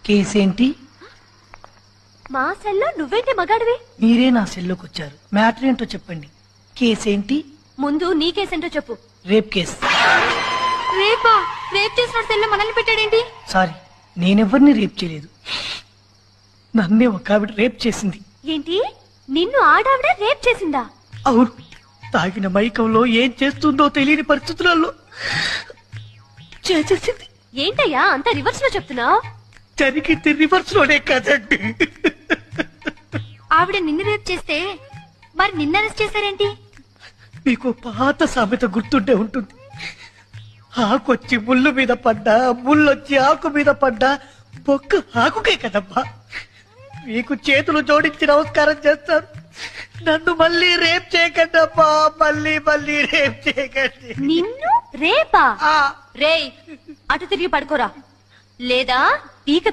కేసేంటి? మా సెల్లో నువ్వేంటి మగాడివి? మీరే నా సెల్లోకి వచ్చారు. మ్యాటర్ ఏంటో చెప్పండి. కేసేంటి? ముందు నీ కేసేంటో చెప్పు. Rape case. రేపా? రేప్ చేసిన సెల్లో మనల్ని పెట్టాడేంటి? సారీ, నేనెవరిని రేప్ చేయలేదు. నన్నే ఒక ఆవిడ రేప్ చేసింది. ఏంటి? నిన్ను ఆడావిడ రేప్ చేసిందా? అవును. తాగిన మైకంలో ఏం చేస్తుందో తెలియని పరిస్థితులలో చేసేసింది. ఏంటయ్యా అంత రివర్స్ లో చెప్తున్నావు? జరిగింది రివర్స్ లోనే కదండి. ఆవిడ నిన్ను రేప్ చేస్తే మరి నిన్ను అరెస్ట్ చేశారేంటి? మీకు పాత సామెత గుర్తుండే ఉంటుంది. ఆకొచ్చి ముళ్ళు మీద పడ్డా, ముళ్ళొచ్చి ఆకు మీద పడ్డా బొక్క ఆకుకే కదమ్మా. మీకు చేతులు జోడించి నమస్కారం చేస్తారు. నన్ను మళ్ళీ రేప్ చేయకండి అమ్మా. మళ్ళీ మళ్ళీ రేప్ చేయకండి. నిన్ను రేపా? రేయ్ అటు తిరిగి పడుకోరా, లేదా పీక